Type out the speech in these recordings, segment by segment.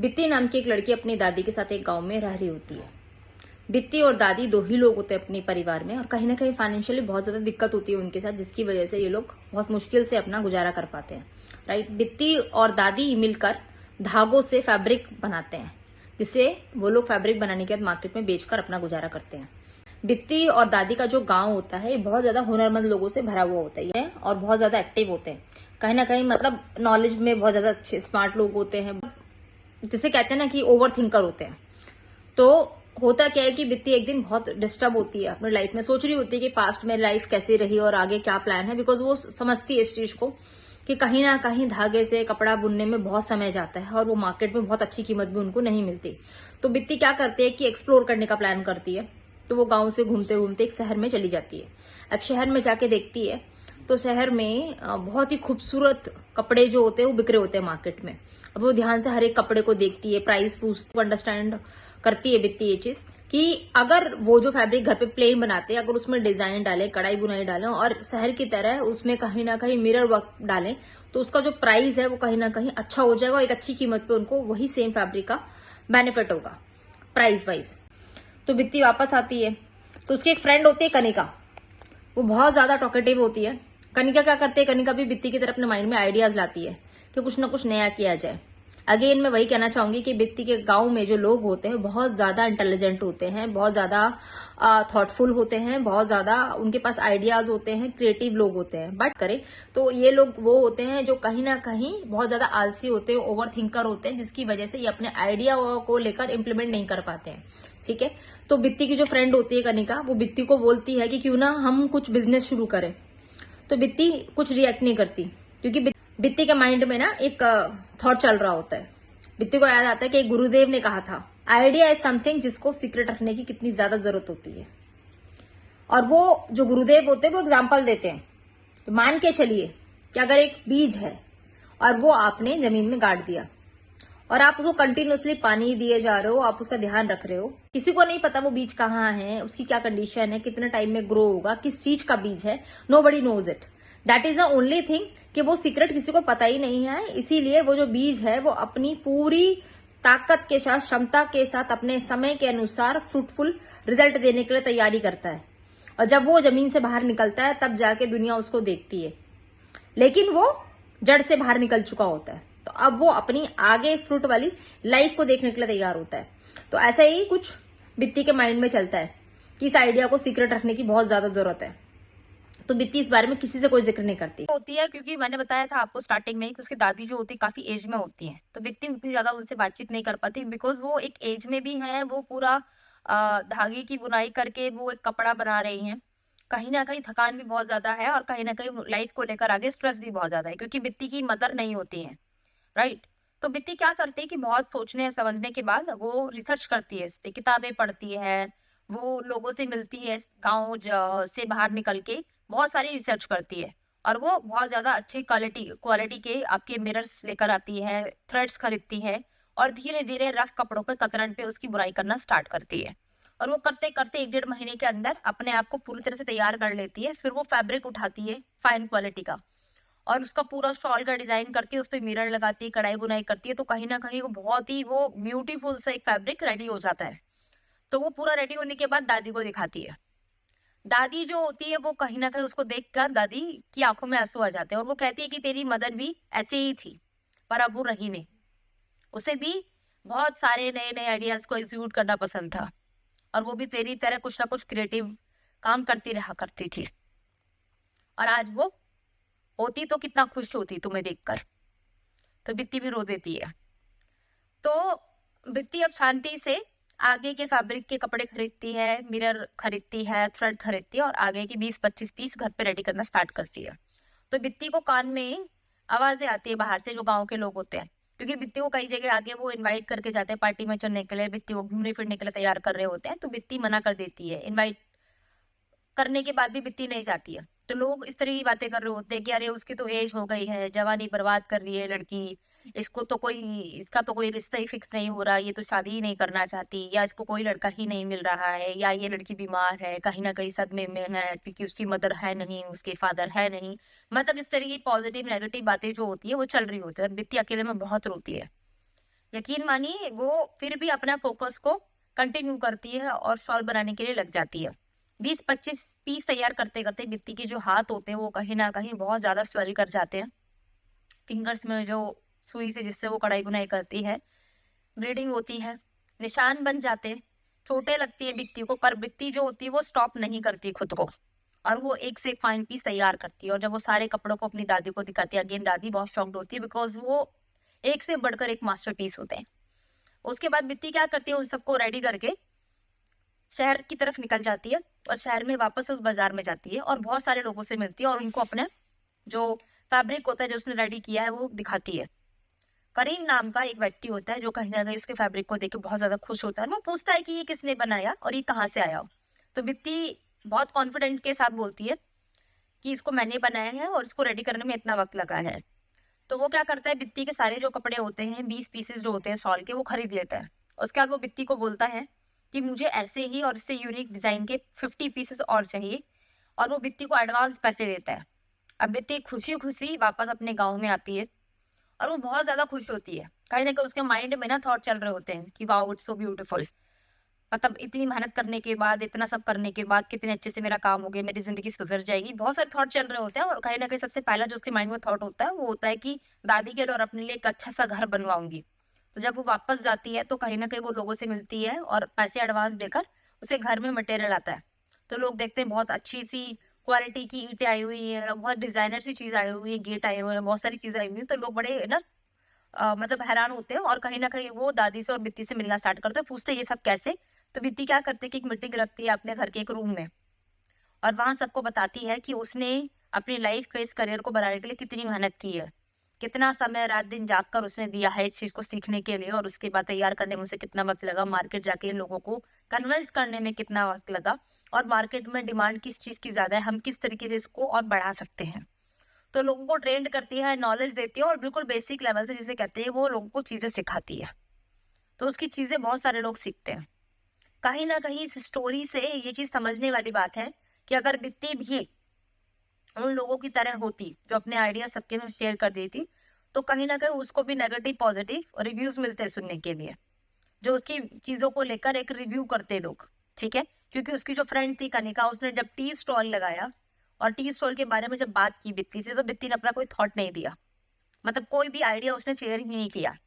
बित्ती नाम की एक लड़की अपनी दादी के साथ एक गांव में रह रही होती है। बित्ती और दादी दो ही लोग होते हैं अपने परिवार में, और कहीं ना कहीं फाइनेंशियली बहुत ज्यादा दिक्कत होती है उनके साथ, जिसकी वजह से ये लोग बहुत मुश्किल से अपना गुजारा कर पाते हैं। राइट। बित्ती और दादी मिलकर धागों से फैब्रिक बनाते हैं, जिससे वो लोग फैब्रिक बनाने के बाद मार्केट में बेचकर अपना गुजारा करते हैं। बित्ती और दादी का जो गांव होता है ये बहुत ज्यादा हुनरमंद लोगों से भरा हुआ होता है और बहुत ज्यादा एक्टिव होते हैं। कहीं ना कहीं मतलब नॉलेज में बहुत ज्यादा अच्छे स्मार्ट लोग होते हैं, जिसे कहते हैं ना कि ओवर थिंकर होते हैं। तो होता क्या है कि बित्ती एक दिन बहुत डिस्टर्ब होती है अपनी लाइफ में, सोच रही होती है कि पास्ट में लाइफ कैसी रही और आगे क्या प्लान है, बिकॉज वो समझती है इस चीज को कि कहीं ना कहीं धागे से कपड़ा बुनने में बहुत समय जाता है और वो मार्केट में बहुत अच्छी कीमत भी उनको नहीं मिलती। तो बित्ती क्या करती है कि एक्सप्लोर करने का प्लान करती है। तो वो गांव से घूमते घूमते एक शहर में चली जाती है। अब शहर में जाके देखती है तो शहर में बहुत ही खूबसूरत कपड़े जो होते हैं वो बिक्रे होते हैं मार्केट में। अब वो ध्यान से हर एक कपड़े को देखती है, प्राइस पूछती है, अंडरस्टैंड करती है बित्ती ये चीज कि अगर वो जो फैब्रिक घर पे प्लेन बनाते हैं, अगर उसमें डिजाइन डालें, कढ़ाई बुनाई डालें और शहर की तरह उसमें कहीं ना कहीं मिरर वर्क डालें, तो उसका जो प्राइस है वो कहीं ना कहीं अच्छा हो जाएगा। एक अच्छी कीमत पे उनको वही सेम फैब्रिक का बेनिफिट होगा प्राइस वाइज। तो बित्ती वापस आती है तो उसकी एक फ्रेंड होती है कनिका, वो बहुत ज्यादा टॉकेटिव होती है। कनिका क्या करती है, कनिका भी बित्ती की तरह अपने माइंड में आइडियाज लाती है कि कुछ ना कुछ नया किया जाए। अगेन मैं वही कहना चाहूंगी कि बित्ती के गांव में जो लोग होते हैं बहुत ज्यादा इंटेलिजेंट होते हैं, बहुत ज्यादा थॉटफुल होते हैं, बहुत ज्यादा उनके पास आइडियाज होते हैं, क्रिएटिव लोग होते हैं। बट करे तो ये लोग वो होते हैं जो कहीं ना कहीं बहुत ज्यादा आलसी होते हैं, ओवर थिंकर होते हैं, जिसकी वजह से ये अपने आइडिया को लेकर इंप्लीमेंट नहीं कर पाते हैं। ठीक है। तो बित्ती की जो फ्रेंड होती है कनिका, वो बित्ती को बोलती है कि क्यों ना हम कुछ बिजनेस शुरू करें। तो बित्ती कुछ रिएक्ट नहीं करती, क्योंकि बित्ती के माइंड में ना एक थॉट चल रहा होता है। बित्ती को याद आता है कि एक गुरुदेव ने कहा था, आइडिया इज समथिंग जिसको सीक्रेट रखने की कितनी ज्यादा जरूरत होती है। और वो जो गुरुदेव होते हैं वो एग्जाम्पल देते हैं। तो मान के चलिए कि अगर एक बीज है और वो आपने जमीन में गाड़ दिया और आप उसको कंटिन्यूअसली पानी दिए जा रहे हो, आप उसका ध्यान रख रहे हो, किसी को नहीं पता वो बीज कहाँ है, उसकी क्या कंडीशन है, कितने टाइम में ग्रो होगा, किस चीज का बीज है, nobody knows it. That is the only thing कि वो सीक्रेट किसी को पता ही नहीं है। इसीलिए वो जो बीज है वो अपनी पूरी ताकत के साथ, क्षमता के साथ, अपने समय के अनुसार फ्रूटफुल रिजल्ट देने के लिए तैयारी करता है। और जब वो जमीन से बाहर निकलता है तब जाके दुनिया उसको देखती है, लेकिन वो जड़ से बाहर निकल चुका होता है। तो अब वो अपनी आगे फ्रूट वाली लाइफ को देखने के लिए तैयार होता है। तो ऐसा ही कुछ बित्ती के माइंड में चलता है कि इस आइडिया को सीक्रेट रखने की बहुत ज्यादा जरूरत है। तो बित्ती इस बारे में किसी से कोई जिक्र नहीं करती होती है, क्योंकि मैंने बताया था आपको स्टार्टिंग में कि उसकी दादी जो होती है काफी एज में होती है, तो बित्ती उतनी ज्यादा उनसे बातचीत नहीं कर पाती, बिकॉज वो एक एज में भी है, वो पूरा धागे की बुनाई करके वो एक कपड़ा बना रही हैं। कहीं ना कहीं थकान भी बहुत ज्यादा है और कहीं ना कहीं लाइफ को लेकर आगे स्ट्रेस भी बहुत ज्यादा है, क्योंकि बित्ती की मदर नहीं होती है। राइट। तो बित्ती क्या करती है कि बहुत सोचने समझने के बाद वो रिसर्च करती है, इस पे किताबें पढ़ती है, वो लोगों से मिलती है, गाँव से बाहर निकल के बहुत सारी रिसर्च करती है। और वो बहुत ज्यादा अच्छे क्वालिटी क्वालिटी के आपके मिरर्स लेकर आती है, थ्रेड्स खरीदती है और धीरे धीरे रफ कपड़ों पे कतरन पे उसकी बुनाई करना स्टार्ट करती है। और वो करते करते 1 डेढ़ महीने के अंदर अपने आप को पूरी तरह से तैयार कर लेती है। फिर वो फैब्रिक उठाती है फाइन क्वालिटी का और उसका पूरा शॉल का डिजाइन करती है, उसपे मिरर लगाती है, कढ़ाई बुनाई करती है, तो कहीं न कहीं वो बहुत ही वो ब्यूटीफुल सा एक फैब्रिक रेडी हो जाता है। तो वो पूरा रेडी होने के बाद दादी को दिखाती है। दादी जो होती है वो कहीं न कहीं उसको देखकर दादी की आँखों में आँसू आ जाते हैं और वो कहती है कि तेरी मदर भी ऐसे ही थी, पर अब वो रही नहीं। उसे भी बहुत सारे नए-नए आइडियाज़ को एग्ज़ीक्यूट करना पसंद था और वो भी तेरी तरह कुछ न कुछ क्रिएटिव काम करती रहा करती थी। और आज वो होती तो कितना खुश होती तुम्हें देखकर। तो बित्ती भी रो देती है। तो बित्ती अब शांति से आगे के फैब्रिक के कपड़े खरीदती है, मिरर खरीदती है, थ्रेड खरीदती है और आगे के 20-25 पीस घर पे रेडी करना स्टार्ट करती है। तो बित्ती को कान में आवाज़ें आती है बाहर से, जो गाँव के लोग होते हैं। क्योंकि बित्ती को कई जगह आगे वो इनवाइट करके जाते हैं पार्टी में चलने के लिए, बित्ती को घूमने-फिरने के लिए तैयार कर रहे होते हैं, तो बित्ती मना कर देती है। इनवाइट करने के बाद भी बित्ती नहीं जाती है। तो लोग इस तरह की बातें कर रहे होते हैं कि अरे उसकी तो एज हो गई है, जवानी बर्बाद कर रही है लड़की, इसका तो कोई रिश्ता ही फिक्स नहीं हो रहा, ये तो शादी ही नहीं करना चाहती, या इसको कोई लड़का ही नहीं मिल रहा है, या ये लड़की बीमार है, कहीं न कहीं सदमे में है क्योंकि उसकी मदर है नहीं, उसके फादर है नहीं। मतलब इस तरह की पॉजिटिव नेगेटिव बातें जो होती है वो चल रही होती है और बित्ती अकेले में बहुत रोती है। यकीन मानिए वो फिर भी अपना फोकस को कंटिन्यू करती है और शॉल बनाने के लिए लग जाती है। 20-25 पीस तैयार करते-करते बित्ती के जो हाथ होते हैं वो कहीं न कहीं बहुत ज़्यादा स्वेल कर जाते हैं। फिंगर्स में जो सुई से जिससे वो कढ़ाई बुनाई करती है, ब्लीडिंग होती है, निशान बन जाते हैं, चोटें लगती है बित्ती को, पर बित्ती जो होती है वो स्टॉप नहीं करती खुद को और वो एक से एक फाइन पीस तैयार करती है और जब वो सारे कपड़ों को अपनी दादी को दिखाती है, अगेन दादी बहुत शॉक्ड होती है बिकॉज़ वो एक से बढ़कर एक मास्टरपीस होते हैं। उसके बाद बित्ती क्या करती है उन सबको रेडी करके शहर की तरफ निकल जाती है और शहर में वापस उस बाजार में जाती है और बहुत सारे लोगों से मिलती है और उनको अपना जो फैब्रिक होता है जो उसने रेडी किया है वो दिखाती है। करीम नाम का एक व्यक्ति होता है जो कहीं न कहीं उसके फैब्रिक को देख के बहुत ज़्यादा खुश होता है। वो पूछता है कि ये किसने बनाया और ये कहाँ से आया? तो बित्ती बहुत कॉन्फिडेंट के साथ बोलती है कि इसको मैंने बनाया है और इसको रेडी करने में इतना वक़्त लगा है। तो वो क्या करता है बित्ती के सारे जो कपड़े होते हैं 20 पीसेस जो होते हैं शॉल के वो खरीद लेता है। उसके बाद वो बित्ती को बोलता है कि मुझे ऐसे ही और इससे यूनिक डिज़ाइन के 50 पीसेस और चाहिए और वो बित्ती को एडवांस पैसे देता है। अब बित्ती खुशी-खुशी वापस अपने गाँव में आती है और वो बहुत ज़्यादा खुश होती है। कहीं न कहीं उसके माइंड में ना थॉट चल रहे होते हैं कि वाओ इट्स सो ब्यूटीफुल। मतलब इतनी मेहनत करने के बाद, इतना सब करने के बाद कितने अच्छे से मेरा काम हो गया, मेरी ज़िंदगी सुधर जाएगी। बहुत सारे थॉट चल रहे होते हैं और कहीं न कहीं सबसे पहला जो उसके माइंड में थॉट होता है, वो होता है कि दादी के लिए और अपने लिए एक अच्छा-सा घर बनवाऊँगी। तो जब वो वापस जाती है, तो कहीं न कहीं वो लोगों से मिलती है और पैसे एडवांस देकर उसे घर में मटेरियल आता है। तो लोग देखते हैं बहुत अच्छी-सी क्वालिटी की ईंटें आई हुई हैं, बहुत डिज़ाइनर सी चीज़ आई हुई है, गेट आए हुए हैं, बहुत सारी चीज़ें आई हुई हैं। तो लोग बड़े ना मतलब हैरान होते हैं और कहीं न कहीं वो दादी से और बित्ती से मिलना स्टार्ट करते हैं, पूछते हैं ये सब कैसे? तो बित्ती क्या करती है कि एक मीटिंग रखती है अपने घर के एक रूम में और वहाँ सबको बताती है कि उसने अपनी लाइफ़ को इस करियर को बनाने के लिए कितनी मेहनत की है। कितना समय रात-दिन जाग कर उसने दिया है इस चीज़ को सीखने के लिए और उसके बाद तैयार करने में उसे कितना वक़्त लगा, मार्केट जाके लोगों को कन्विंस करने में कितना वक़्त लगा और मार्केट में डिमांड किस चीज़ की ज़्यादा है, हम किस तरीके से इसको और बढ़ा सकते हैं। तो लोगों को ट्रेंड करती है, नॉलेज देती है और बिल्कुल बेसिक लेवल से जिसे कहते हैं वो लोगों को चीज़ें सिखाती है। तो उसकी चीज़ें बहुत सारे लोग सीखते हैं। कहीं न कहीं इस स्टोरी से ये चीज़ समझने वाली बात है कि अगर बित्ती भी उन लोगों की तरह होती जो अपने आइडिया सबके में शेयर कर देती, तो कहीं न कहीं उसको भी नेगेटिव पॉजिटिव रिव्यूज़ मिलते हैं सुनने के लिए। जो उसकी चीज़ों को लेकर एक रिव्यू करते लोग, ठीक है? क्योंकि उसकी जो फ्रेंड थी कनिका उसने जब टी स्टॉल लगाया और टी स्टॉल के बारे में जब बात की बित्ती से, तो बित्ती ने अपना कोई थॉट नहीं दिया। मतलब कोई भी आइडिया उसने शेयर ही नहीं किया।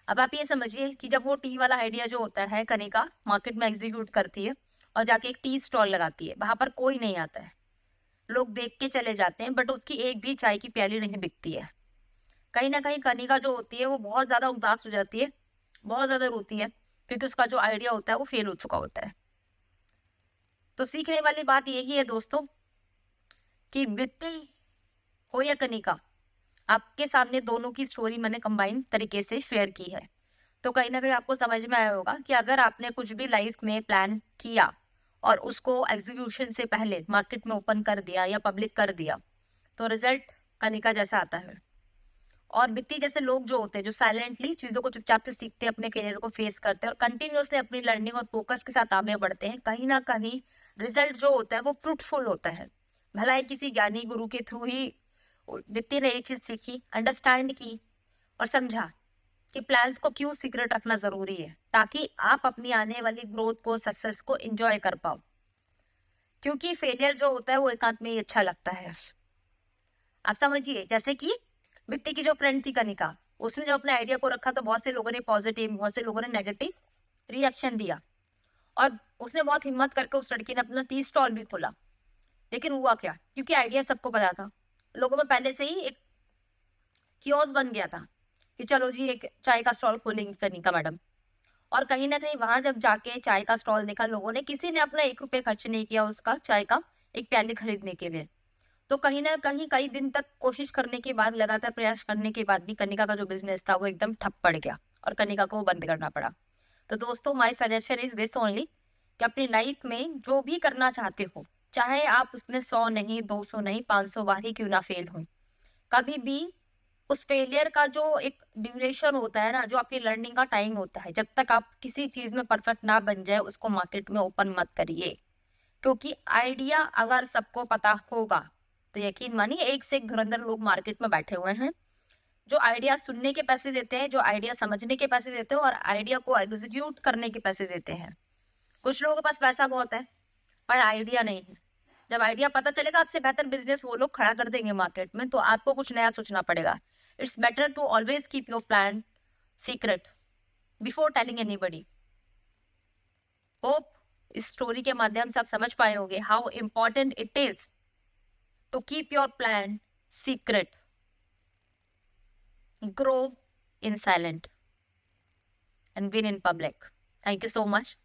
अब आप ये समझिए कि जब वो टी वाला आइडिया जो होता है कनिका मार्केट में एग्जीक्यूट करती है और जाके एक टी स्टॉल लगाती है, वहाँ पर कोई नहीं आता है। लोग देख के चले जाते हैं बट उसकी एक भी चाय की प्याली नहीं बिकती है। कहीं न कहीं कनिका जो होती है वो बहुत ज़्यादा उदास हो जाती है, बहुत ज़्यादा रोती है क्योंकि उसका जो आइडिया होता है वो फेल हो चुका होता है। तो सीखने वाली बात यही है दोस्तों कि बित्ती हो या कनिका, आपके सामने दोनों की स्टोरी मैंने कंबाइन तरीके से शेयर की है। तो कहीं न कहीं आपको समझ में आया होगा कि अगर आपने कुछ भी लाइफ में प्लान किया और उसको एग्ज़ीक्यूशन से पहले मार्केट में ओपन कर दिया या पब्लिक कर दिया, तो रिज़ल्ट कनिका जैसा आता है। और बित्ती जैसे लोग जो होते हैं, जो साइलेंटली चीज़ों को चुपचाप से सीखते हैं, अपने करियर को फेस करते हैं और कंटिन्यूअसली अपनी लर्निंग और फोकस के साथ आगे बढ़ते हैं, कहीं न कहीं रिज़ल्ट जो होता है वो फ्रूटफुल होता है। भला ही किसी ज्ञानी गुरु के थ्रू ही बित्ती ने ये चीज़ सीखी, अंडरस्टैंड की और समझा कि प्लान्स को क्यों सीक्रेट रखना ज़रूरी है, ताकि आप अपनी आने वाली ग्रोथ को, सक्सेस को एन्जॉय कर पाओ। क्योंकि फेलियर जो होता है वो एकांत में ही अच्छा लगता है। आप समझिए जैसे कि बित्ती की जो फ्रेंड थी कनिका, उसने जब अपने आइडिया को रखा तो बहुत से लोगों ने पॉजिटिव, बहुत से लोगों ने नेगेटिव रिएक्शन दिया और उसने बहुत हिम्मत करके उस लड़की ने अपना टी स्टॉल भी खोला। लेकिन हुआ क्या? क्योंकि आइडिया सबको पता था। लोगों में पहले से ही एक कियोस्क बन गया था कि चलो जी एक चाय का स्टॉल खोलेंगी कनिका मैडम। और कहीं न कहीं वहाँ जब जाके चाय का स्टॉल देखा लोगों ने, किसी ने अपना ₹1 खर्च नहीं किया उसका चाय का एक प्याली खरीदने के लिए। तो कहीं न कहीं कई दिन तक कोशिश करने के बाद, लगातार प्रयास करने के बाद भी कनिका का जो बिज़नेस था वो एकदम ठप पड़ गया और कनिका को वो बंद करना पड़ा। तो दोस्तों my suggestion is this only कि अपनी लाइफ़ में जो भी करना चाहते हो, चाहे आप उसमें 100 नहीं, 200 नहीं, 500 बार ही क्यों ना फेल हों, कभी भी उस फेलियर का जो एक ड्यूरेशन होता है ना, जो आपकी लर्निंग का टाइम होता है, जब तक आप किसी चीज़ में परफेक्ट ना बन जाए, उसको मार्केट में ओपन मत करिए। क्योंकि आइडिया अगर सबको पता होगा, तो यकीन मानिए एक से एक धुरंधर लोग मार्केट में बैठे हुए हैं। जो आइडिया सुनने के पैसे देते हैं, जो आइडिया समझने के पैसे देते हैं और आइडिया को एग्जीक्यूट करने के पैसे देते हैं। कुछ लोगों के पास पैसा बहुत है पर आइडिया नहीं है। जब आइडिया पता चलेगा आपसे बेहतर बिजनेस वो लोग खड़ा कर देंगे मार्केट में, तो आपको कुछ नया सोचना पड़ेगा। It's better to always keep your plan secret before telling anybody. Hope इस स्टोरी के माध्यम से आप समझ पाए होंगे how important it is to keep your plan secret, grow in silent and win in public. Thank you so much.